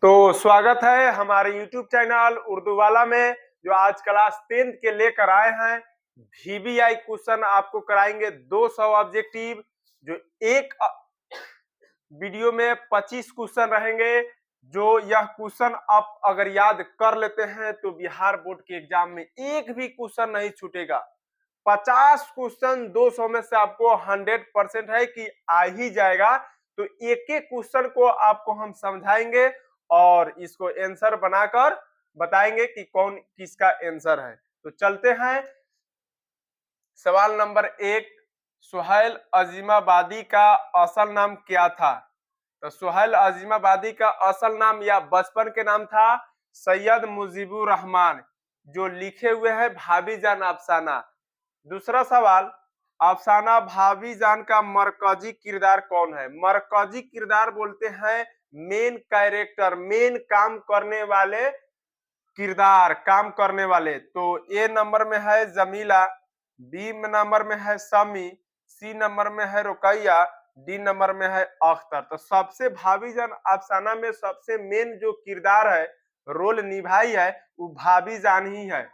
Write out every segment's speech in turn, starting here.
तो स्वागत है हमारे YouTube चैनल उर्दू वाला में, जो आज क्लास 10th के लेकर आए हैं। VBI क्वेश्चन आपको कराएंगे 200 ऑब्जेक्टिव, जो एक वीडियो में 25 क्वेश्चन रहेंगे। जो यह क्वेश्चन आप अगर याद कर लेते हैं तो बिहार बोर्ड के एग्जाम में एक भी क्वेश्चन नहीं छूटेगा। 50 क्वेश्चन 200 में से आपको 100% है कि आ ही जाएगा। तो एक एक क्वेश्चन को आपको हम समझाएंगे और इसको आंसर बनाकर बताएंगे कि कौन किसका आंसर है। तो चलते हैं। सवाल नंबर 1, सुहैल अजीमाबादी का असल नाम क्या था? तो सुहैल अजीमाबादी का असल नाम या बचपन के नाम था सैयद मुजीबुर रहमान, जो लिखे हुए हैं भाभी जान अफसाना। दूसरा सवाल, अफसाना भाभी जान का मरकजी किरदार कौन है? मरकजी किरदार बोलते हैं मेन कैरेक्टर, मेन काम करने वाले किरदार, काम करने वाले। तो ए नंबर में है जमीला, बी नंबर में है समी, सी नंबर में है रुकैया, डी नंबर में है अख्तर। तो सबसे भाभी जान अफसाना में सबसे मेन जो किरदार है, रोल निभाई है, वो भाभी जान ही है।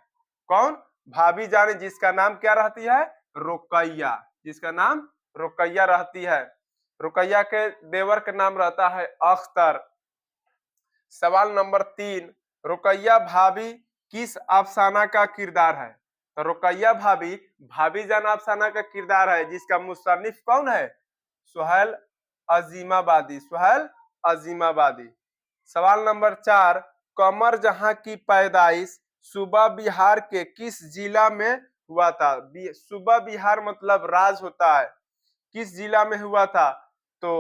कौन? भाभी जान, जिसका नाम क्या रहती है? रुकैया, जिसका नाम रुकैया रहती है। रुकैया के देवर का नाम रहता है अख्तर। सवाल नंबर 3, रुकैया भाभी किस अफसाना का किरदार है? तो रुकैया भाभी भाभी जान अफसाना का किरदार है, जिसका मुसन्निफ कौन है? सुहैल अजीमाबादी, सुहैल अजीमाबादी। सवाल नंबर 4, कमर जहां की पैदाइश सूबा बिहार के किस जिला में हुआ था? सूबा बिहार मतलब राज होता है, किस जिला में हुआ था? तो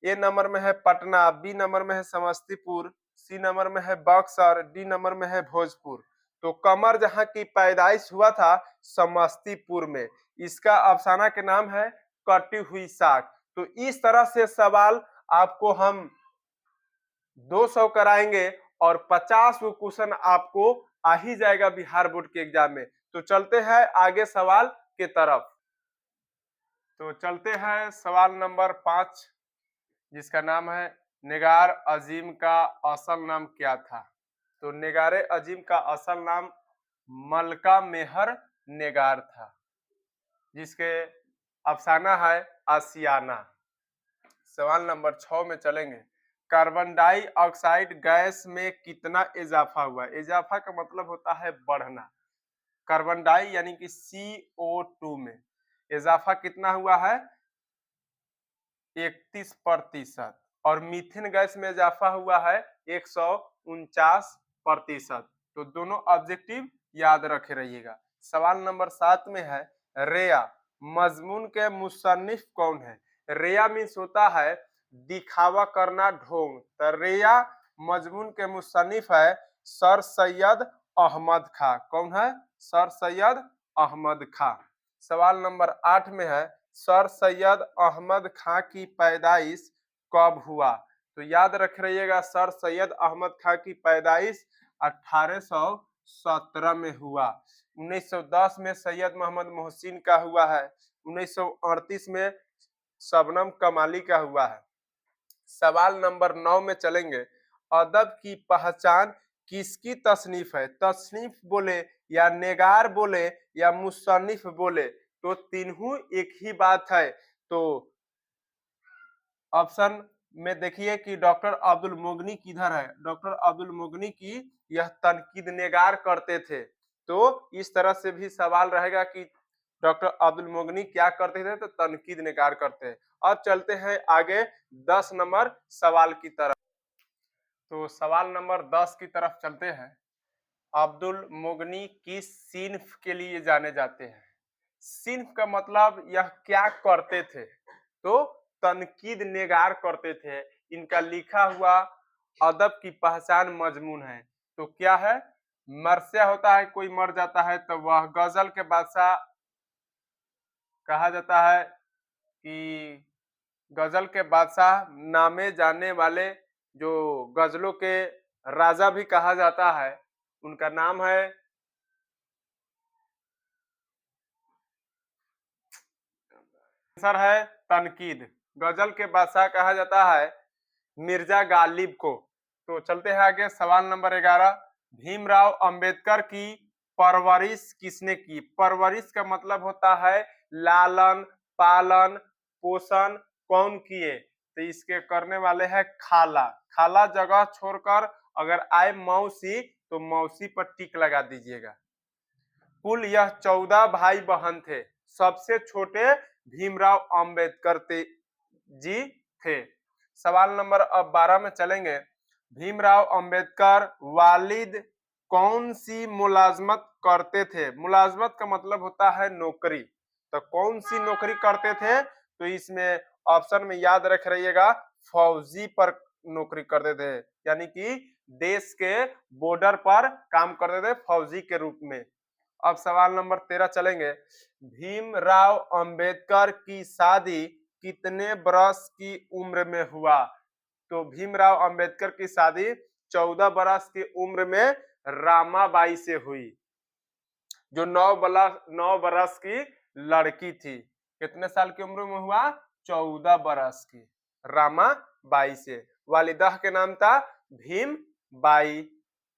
ए नंबर में है पटना, बी नंबर में है समस्तीपुर, सी नंबर में है बक्सर, डी नंबर में है भोजपुर। तो कमर जहां की पैदाइश हुआ था समस्तीपुर में। इसका अफसाना के नाम है कटी हुई साख। तो इस तरह से सवाल आपको हम 200 कराएंगे और 50 क्वेश्चन आपको आ ही जाएगा बिहार बोर्ड के एग्जाम में। तो चलते हैं आगे सवाल के तरफ। तो चलते हैं सवाल नंबर 5, जिसका नाम है निगार अजीम का असल नाम क्या था? तो निगारे अजीम का असल नाम मलका मेहर निगार था, जिसके अफसाना है आसियाना। सवाल नंबर 6 में चलेंगे। कार्बन डाइऑक्साइड गैस में कितना इजाफा हुआ? इजाफा का मतलब होता है बढ़ना। कार्बन डाई यानी कि CO2 में इजाफा कितना हुआ है? 31%। और मीथेन गैस में इजाफा हुआ है 149%। तो दोनों ऑब्जेक्टिव याद रखे रहिएगा। सवाल नंबर 7 में है रेया मजमून के मुसन्निफ कौन है? रेया मीन्स होता है दिखावा करना, ढोंग। तो रेया मजमून के मुसन्निफ है सर सैयद अहमद खां। कौन है? सर सैयद अहमद खां। सवाल नंबर 8 में है सर सैयद अहमद खां की पैदाइश कब हुआ? तो याद रख रहिएगा, सर सैयद अहमद खां की पैदाइश 1817 में हुआ। 1910 में सैयद मोहम्मद मोहसिन का हुआ है। 1938 में शबनम कमाली का हुआ है। सवाल नंबर 9 में चलेंगे। अदब की पहचान किसकी तसनीफ है? तसनीफ बोले या नेगार बोले या मुसन्निफ बोले, तो तीनों एक ही बात है। तो ऑप्शन में देखिए कि डॉक्टर अब्दुल मुगनी किधर है? डॉक्टर अब्दुल मुगनी की यह तनकीद नेगार करते थे। तो इस तरह से भी सवाल रहेगा कि डॉक्टर अब्दुल मुगनी क्या करते थे? तो तनकीद नेगार करते हैं। अब चलते हैं आगे 10 नंबर सवाल की तरफ। तो सवाल नंबर 10 की तरफ चलते हैं। अब्दुल मुगनी किस सिन्फ के लिए जाने जाते हैं? सिन्फ का मतलब यह क्या करते थे? तो तनकीद नेगार करते थे। इनका लिखा हुआ अदब की पहचान मजमून है। तो क्या है? मरसिया होता है, कोई मर जाता है तो वह गजल के बादशाह कहा जाता है कि गजल के बादशाह नामे जाने वाले, जो गजलों के राजा भी कहा जाता है, उनका नाम है आंसर है तनकीद। गजल के बादशाह कहा जाता है मिर्जा गालिब को। तो चलते हैं आगे, सवाल नंबर 11। भीमराव अंबेडकर की परवरिश किसने की? परवरिश का मतलब होता है लालन पालन पोषण कौन किए? तो इसके करने वाले हैं खाला। खाला जगह छोड़कर अगर आए मौसी तो मौसी पर टिक लगा दीजिएगा। कुल यह 14 भाई बहन थे। सबसे छोटे भीमराव अंबेडकर जी थे। सवाल नंबर अब 12 में चलेंगे। भीमराव अंबेडकर वालिद कौन सी मुलाजमत करते थे? मुलाजमत का मतलब होता है नौकरी। तो कौन सी नौकरी करते थे? तो इसमें ऑप्शन में याद रख रहिएगा, फौजी पर नौकरी करते थे, यानी कि देश के बॉर्डर पर काम करते थे फौजी के रूप में। अब सवाल नंबर 13 चलेंगे। भीमराव अंबेडकर की शादी कितने बरस की उम्र में हुआ? तो भीमराव अंबेडकर की शादी 14 बरस की उम्र में रामाबाई से हुई, जो 9 बरस की लड़की थी। कितने साल की उम्र में हुआ? 14 बरस की, रामाबाई से। वालिदा के नाम था भीम बाई,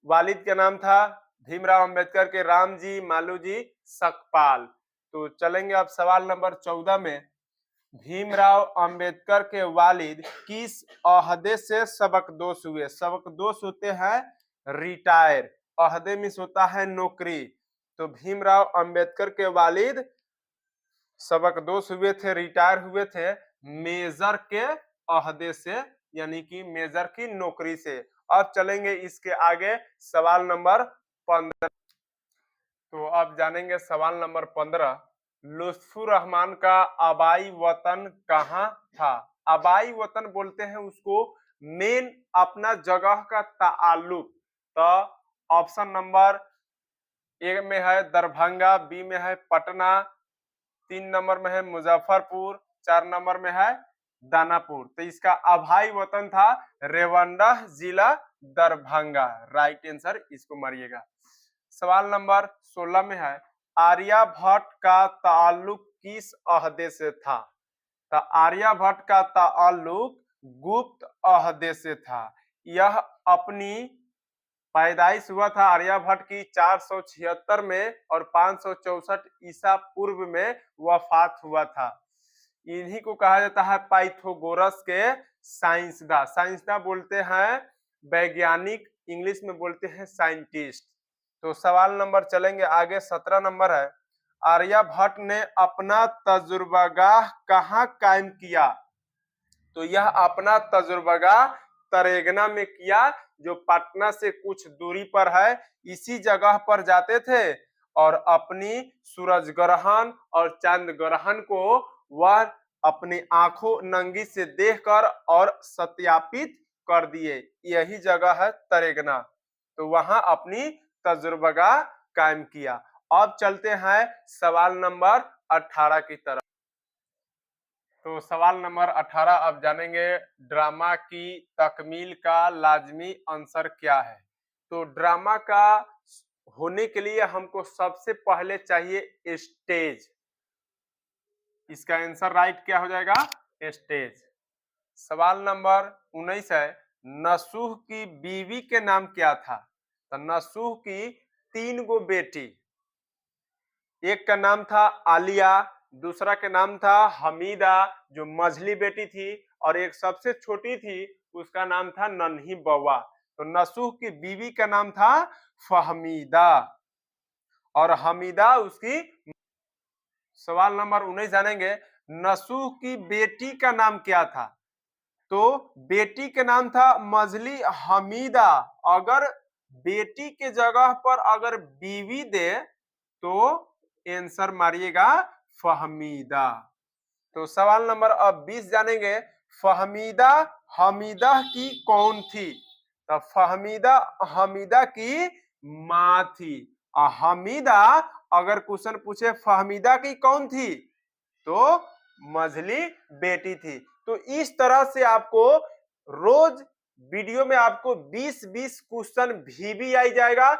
वालिद के नाम था भीमराव अंबेडकर के राम जी मालू जी सकपाल। तो चलेंगे अब सवाल नंबर 14 में। भीमराव अंबेडकर के वालिद किस ओहदे से सबकदोश हुए? सबकदोश होते हैं रिटायर, ओहदे में होता है नौकरी। तो भीमराव अंबेडकर के वालिद सबकदोश हुए थे, रिटायर हुए थे मेजर के ओहदे से, यानी कि मेजर की नौकरी से। अब चलेंगे इसके आगे सवाल नंबर 15। तो अब जानेंगे सवाल नंबर 15। लुत्फुर रहमान का आबाई वतन कहाँ था? आबाई वतन बोलते हैं उसको मेन अपना जगह का ताल्लुक। तो ऑप्शन नंबर ए में है दरभंगा, बी में है पटना, 3 नंबर में है मुजफ्फरपुर, 4 नंबर में है दानापुर। तो इसका आबाई वतन था रेवंडा जिला दरभंगा। राइट आंसर इसको मारिएगा। सवाल नंबर 16 में है आर्यभट्ट का ताल्लुक किस ओहदे से था? तो आर्यभट्ट का ताल्लुक गुप्त ओहदे से था। यह अपनी पैदाइश हुआ था आर्यभट्ट की 476 में और 564 ईसा पूर्व में वफात हुआ था। इन्हीं को कहा जाता है पाइथागोरस के साइंसदा। साइंसदा बोलते हैं वैज्ञानिक, इंग्लिश में बोलते हैं साइंटिस्ट। तो सवाल नंबर चलेंगे आगे, 17 नंबर है। आर्यभट्ट ने अपना तजुर्बागाह कहाँ कायम किया? तो यह अपना तजुर्बागाह तरेगना में किया, जो पटना से कुछ दूरी पर है। इसी जगह पर जाते थे और अपनी सूरज ग्रहण और चांद ग्रहण को वह अपनी आंखों नंगी से देखकर और सत्यापित कर दिए। यही जगह है तरेगना। तो वहां अपनी तजुर्बागाह कायम किया। अब चलते हैं सवाल नंबर 18 की तरफ। तो सवाल नंबर 18 अब जानेंगे, ड्रामा की तकमील का लाजमी आंसर क्या है? तो ड्रामा का होने के लिए हमको सबसे पहले चाहिए स्टेज। इसका आंसर राइट क्या हो जाएगा? स्टेज। सवाल नंबर 19 है, नसूह की बीवी के नाम क्या था? तो नसूह की 3 गो बेटी, एक का नाम था आलिया, दूसरा के नाम था हमीदा जो मझली बेटी थी, और एक सबसे छोटी थी उसका नाम था नन्ही बउआ। तो नसूह की बीवी का नाम था फहमीदा और हमीदा उसकी। सवाल नंबर 19 जानेंगे, नसूह की बेटी का नाम क्या था? तो बेटी के नाम था मझली हमीदा। अगर बेटी के जगह पर अगर बीवी दे तो आंसर मारिएगा फहमीदा। तो सवाल नंबर अब 20 जानेंगे, फहमीदा हमीदा की कौन थी? तो फहमीदा हमीदा की माँ थी। हमीदा अगर क्वेश्चन पूछे फहमीदा की कौन थी तो मझली बेटी थी। तो इस तरह से आपको रोज वीडियो में आपको 20-20 क्वेश्चन भी आई जाएगा।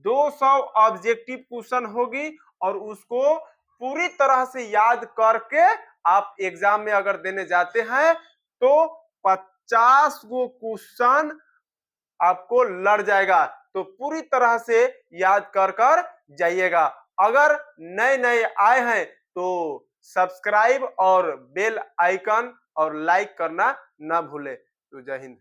200 ऑब्जेक्टिव क्वेश्चन होगी और उसको पूरी तरह से याद करके आप एग्जाम में अगर देने जाते हैं तो 50 गो क्वेश्चन आपको लड़ जाएगा। तो पूरी तरह से याद कर कर जाइएगा। अगर नए नए आए हैं तो सब्सक्राइब और बेल आइकन और लाइक करना ना भूले। तो जय हिंद।